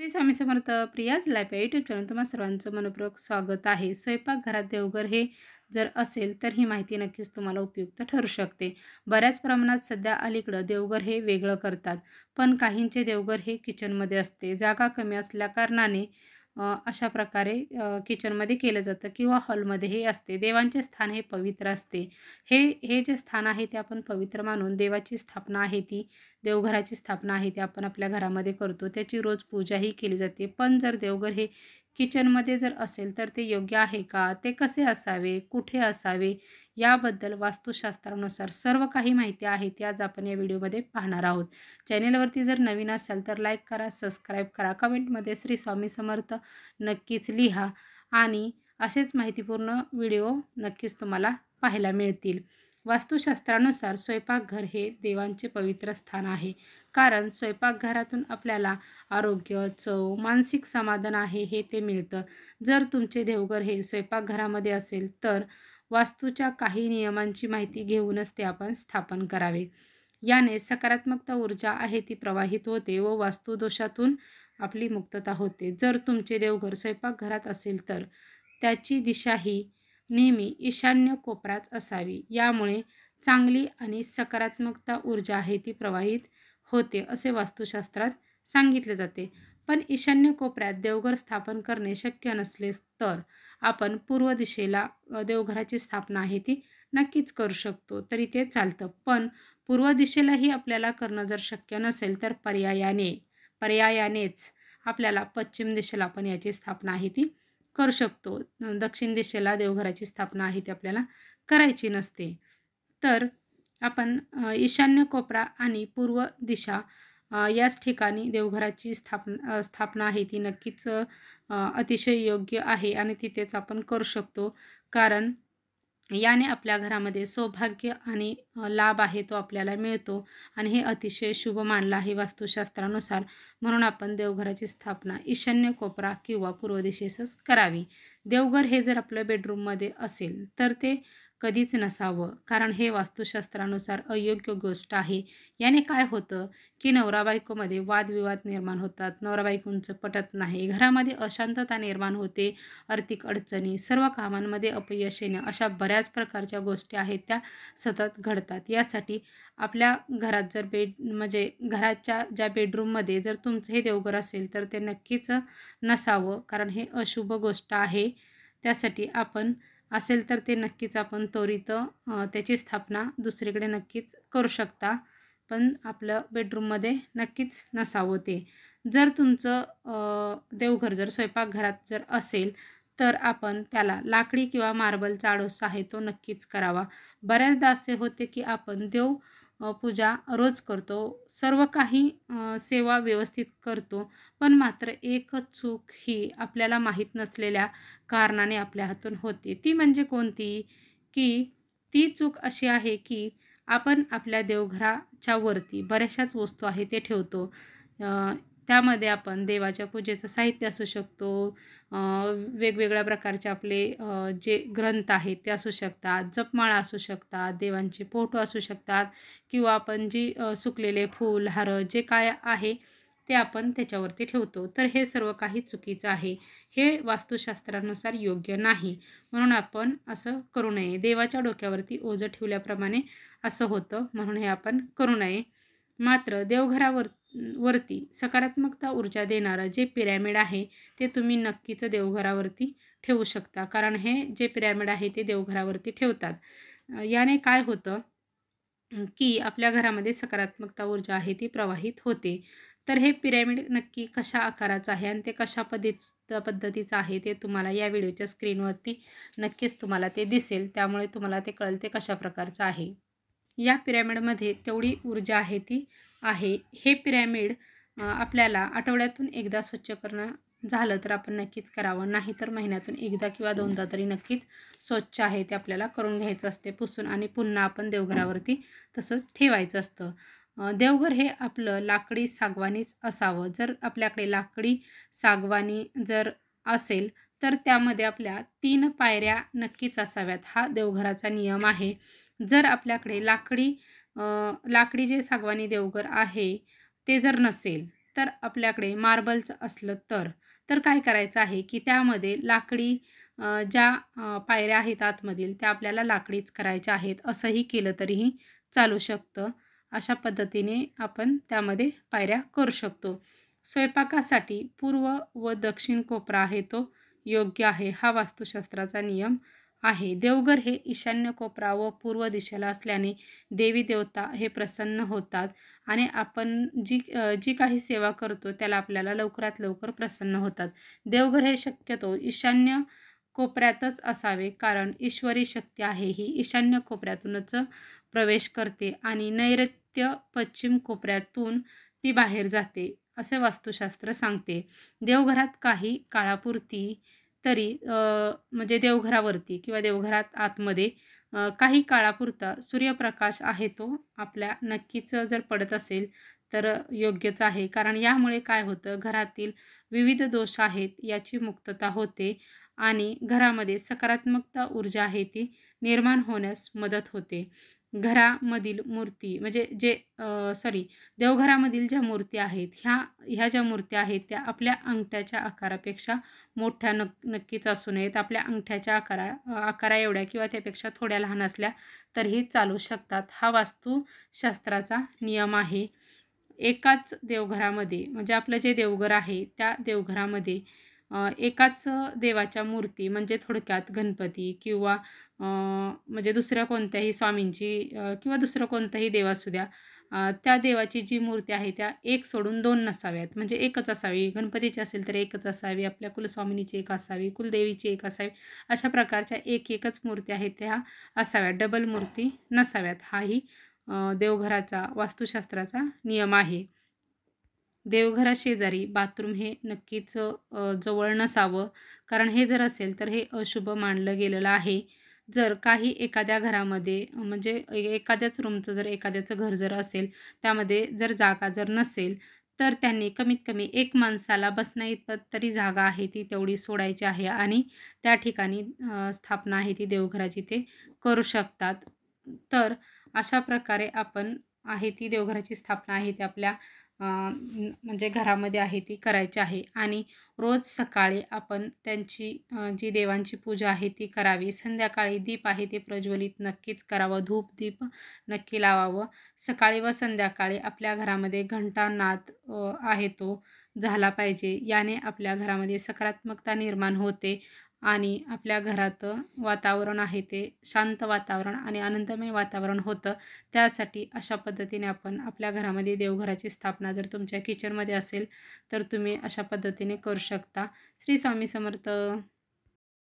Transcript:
Shri Swami Samarth. Priya's life या YouTube channel तुम्हा सर्वांचं मनपूर्वक स्वागत आहे. स्वयंपाकघरात देवघर हे जर असेल तर ही माहिती नक्कीच तुम्हाला उपयुक्त ठरू शकते. बऱ्याच प्रमाणात सध्या अलीकडं देवघर हे वेगळं करतात, पण काहींचे देवघर हे किचनमध्ये असते. जागा कमी असल्या कारणाने अशा प्रकारे किचनमध्ये केलं जातं किंवा हॉलमध्ये हे असते. देवांचे स्थान हे पवित्र असते. हे हे जे स्थान आहे ते आपण पवित्र मानून देवाची स्थापना आहे ती देवघराची स्थापना आहे ते आपण आपल्या घरामध्ये करतो. त्याची रोज पूजाही केली जाते. पण जर देवघर हे किचनमध्ये जर असेल तर ते योग्य आहे का? ते कसे असावे? कुठे असावे? याबद्दल वास्तुशास्त्रानुसार सर्व काही माहिती आहे ती आज आपण या व्हिडिओमध्ये पाहणार आहोत. चॅनेलवरती जर नवीन असाल तर लाईक करा, सबस्क्राईब करा, कमेंटमध्ये श्री स्वामी समर्थ नक्कीच लिहा आणि असेच माहितीपूर्ण व्हिडिओ नक्कीच तुम्हाला पाहायला मिळतील. वास्तुशास्त्रानुसार स्वयंपाकघर हे देवांचे पवित्र स्थान आहे. कारण स्वयंपाकघरातून आपल्याला आरोग्य, चव, मानसिक समाधान आहे हे ते मिळतं. जर तुमचे देवघर हे स्वयंपाकघरामध्ये असेल तर वास्तूच्या काही नियमांची माहिती घेऊनच ते आपण स्थापन करावे. याने सकारात्मकता ऊर्जा आहे ती प्रवाहित होते व वास्तुदोषातून आपली मुक्तता होते. जर तुमचे देवघर स्वयंपाकघरात असेल तर त्याची दिशा ही नेहमी ईशान्य कोपऱ्यात असावी. यामुळे चांगली आणि सकारात्मकता ऊर्जा आहे ती प्रवाहित होते असे वास्तुशास्त्रात सांगितले जाते. पण ईशान्य कोपऱ्यात देवघर स्थापन करणे शक्य नसले तर आपण पूर्व दिशेला देवघराची स्थापना आहे ती नक्कीच करू शकतो, तरी ते चालतं. पण पूर्व दिशेलाही आपल्याला करणं जर शक्य नसेल तर पर्यायानेच आपल्याला पश्चिम दिशेला आपण याची स्थापना आहे ती करू शकतो. दक्षिण दिशेला देवघराची स्थापना आहे ती आपल्याला करायची नसते. तर आपण ईशान्य कोपरा आणि पूर्व दिशा याच ठिकाणी देवघराची स्थापना आहे ती नक्कीच अतिशय योग्य आहे आणि तिथेच आपण करू शकतो. कारण याने आपल्या घरामध्ये सौभाग्य आणि लाभ आहे तो आपल्याला मिळतो आणि हे अतिशय शुभ मानलं आहे वास्तुशास्त्रानुसार. म्हणून आपण देवघराची स्थापना ईशान्य कोपरा किंवा पूर्व दिशेसच करावी. देवघर हे जर आपल्या बेडरूममध्ये असेल तर ते कधीच नसावं, कारण हे वास्तुशास्त्रानुसार अयोग्य गोष्ट आहे. याने काय होतं की नवरा बायकोमध्ये वादविवाद निर्माण होतात, नवरा बायकोंचं पटत नाही, घरामध्ये अशांतता निर्माण होते, आर्थिक अडचणी, सर्व कामांमध्ये अपयश येणं, अशा बऱ्याच प्रकारच्या गोष्टी आहेत त्या सतत घडतात. यासाठी आपल्या घरात जर म्हणजे घराच्या ज्या बेडरूममध्ये जर तुमचं हे देवघर असेल तर ते नक्कीच नसावं, कारण हे अशुभ गोष्ट आहे. त्यासाठी आपण असेल तर ते नक्कीच आपण त्वरित त्याची स्थापना दुसरीकडे नक्कीच करू शकता, पण आपलं बेडरूममध्ये नक्कीच नसावं ते. जर तुमचं देवघर जर स्वयंपाकघरात जर असेल तर आपण त्याला लाकडी किंवा मार्बलचा आडोसा आहे तो नक्कीच करावा. बऱ्याचदा असे होते की आपण पूजा रोज करतो, सर्व काही सेवा व्यवस्थित करतो, पण मात्र एकच चूक ही आपल्याला माहीत नसलेल्या कारणाने आपल्या हातून होते. ती म्हणजे कोणती? की ती चूक अशी आहे की आपण आपल्या देवघराच्या वरती बऱ्याचशाच वस्तू आहे ते ठेवतो. त्यामध्ये आपण देवाच्या पूजेचं साहित्य असू शकतो, वेगवेगळ्या प्रकारचे आपले जे ग्रंथ आहेत ते असू शकतात, जपमाळा असू शकतात, देवांचे फोटो असू शकतात किंवा आपण जी सुकलेले फूल, हार जे काय आहे ते आपण त्याच्यावरती ठेवतो. तर हे सर्व काही चुकीचं आहे. हे वास्तुशास्त्रानुसार योग्य नाही. म्हणून आपण असं करू नये. देवाच्या डोक्यावरती ओझं ठेवल्याप्रमाणे असं होतं, म्हणून हे आपण करू नये. मात्र वरती सकारात्मकता ऊर्जा देणारं जे पिरॅमिड आहे ते तुम्ही नक्कीच देवघरावरती ठेवू शकता, कारण हे जे पिरॅमिड आहे ते देवघरावरती ठेवतात. याने काय होतं की आपल्या घरामध्ये सकारात्मकता ऊर्जा आहे ती प्रवाहित होते. तर हे पिरॅमिड नक्की कशा आकाराचं आहे आणि ते कशा पद्धतीचं आहे ते तुम्हाला या व्हिडिओच्या स्क्रीनवरती नक्कीच तुम्हाला ते दिसेल. त्यामुळे तुम्हाला ते कळेल ते कशा प्रकारचं आहे. या पिरॅमिडमध्ये तेवढी ऊर्जा आहे ती आहे. हे पिरॅमिड आपल्याला आठवड्यातून एकदा स्वच्छ करणं झालं तर आपण नक्कीच करावं. नाहीतर महिन्यातून एकदा किंवा दोनदा तरी नक्कीच स्वच्छ आहे ते आपल्याला करून घ्यायचं असते पुसून आणि पुन्हा आपण देवघरावरती तसंच ठेवायचं असतं. देवघर हे आपलं लाकडी सागवानीच असावं. जर आपल्याकडे लाकडी सागवानी जर असेल तर त्यामध्ये आपल्या 3 पायऱ्या नक्कीच असाव्यात. हा देवघराचा नियम आहे. जर आपल्याकडे लाकडी जे सागवानी देवघर आहे ते जर नसेल तर आपल्याकडे मार्बलचं असलं तर काय करायचं आहे की त्यामध्ये लाकडी ज्या पायऱ्या आहेत आतमधील त्या आपल्याला लाकडीच करायच्या आहेत. असंही केलं तरीही चालू शकतं. अशा पद्धतीने आपण त्यामध्ये पायऱ्या करू शकतो. स्वयंपाकासाठी पूर्व व दक्षिण कोपरा आहे तो योग्य आहे. हा वास्तुशास्त्राचा नियम आहे. देवघर हे ईशान्य कोपरा व पूर्व दिशेला असल्याने देवी देवता हे प्रसन्न होतात आणि आपण जी काही सेवा करतो त्याला आपल्याला लवकरात लवकर प्रसन्न होतात. देवघर हे शक्यतो ईशान्य कोपऱ्यातच असावे, कारण ईश्वरी शक्ती आहे ही ईशान्य कोपऱ्यातूनच प्रवेश करते आणि नैऋत्य पश्चिम कोपऱ्यातून ती बाहेर जाते असे वास्तुशास्त्र सांगते. देवघरात काही काळापुरती तरी म्हणजे देवघरावरती किंवा देवघरात आतमध्ये काही काळापुरता सूर्यप्रकाश आहे तो आपल्या नक्कीच जर पडत असेल तर योग्यच आहे. कारण यामुळे काय होतं, घरातील विविध दोष आहेत याची मुक्तता होते आणि घरामध्ये सकारात्मकता ऊर्जा आहे ती निर्माण होण्यास मदत होते. घरामधील मूर्ती म्हणजे देवघरामधील ज्या मूर्ती आहेत ह्या ज्या मूर्त्या आहेत त्या आपल्या अंगठ्याच्या आकारापेक्षा मोठ्या नक्कीच असू नयेत. आपल्या अंगठ्याच्या आकारा एवढ्या किंवा त्यापेक्षा थोड्या लहान असल्या तरीही चालू शकतात. हा वास्तुशास्त्राचा नियम आहे. एकाच देवघरामध्ये म्हणजे आपलं जे देवघर आहे त्या देवघरामध्ये एकाच देवाच्या मूर्ती म्हणजे थोडक्यात गणपती किंवा म्हणजे दुसऱ्या कोणत्याही स्वामींची किंवा दुसरं कोणताही देव असू द्या, त्या देवाची जी मूर्ती आहे त्या एक सोडून दोन नसाव्यात. म्हणजे एकच असावी. गणपतीची असेल तर एकच असावी, आपल्या कुलस्वामिनीची एक असावी, कुलदेवीची एक असावी. अशा प्रकारच्या एकच मूर्ती आहेत त्या असाव्यात, डबल मूर्ती नसाव्यात. हाही देवघराचा वास्तुशास्त्राचा नियम आहे. देवघराशेजारी बाथरूम हे नक्कीच जवळ नसावं, कारण हे जर असेल तर हे अशुभ मानलं गेलेलं आहे. जर काही एखाद्या घरामध्ये म्हणजे एखाद्याच रूमचं जर एखाद्याचं घर जर असेल, त्यामध्ये जर जागा जर नसेल, तर त्यांनी कमीत कमी एक माणसाला बसण्याइतपत तरी जागा आहे ती तेवढी सोडायची आहे आणि त्या ठिकाणी स्थापना आहे ती देवघराची ते करू शकतात. तर अशा प्रकारे आपण आहे ती देवघराची स्थापना आहे ती आपल्या म्हणजे घरामध्ये आहे ती करायची आहे आणि रोज सकाळी आपण त्यांची जी देवांची पूजा आहे ती करावी. संध्याकाळी दीप आहे ते प्रज्वलित नक्कीच करावं. धूप दीप नक्की लावावं. सकाळी व संध्याकाळी आपल्या घरामध्ये घंटानाद आहे तो झाला पाहिजे. याने आपल्या घरामध्ये सकारात्मकता निर्माण होते आणि आपल्या घरात वातावरण आहे ते शांत वातावरण आणि आनंदमय वातावरण होतं. त्यासाठी अशा पद्धतीने आपण आपल्या घरामध्ये देवघराची स्थापना जर तुमच्या किचनमध्ये असेल तर तुम्ही अशा पद्धतीने करू शकता. श्री स्वामी समर्थ.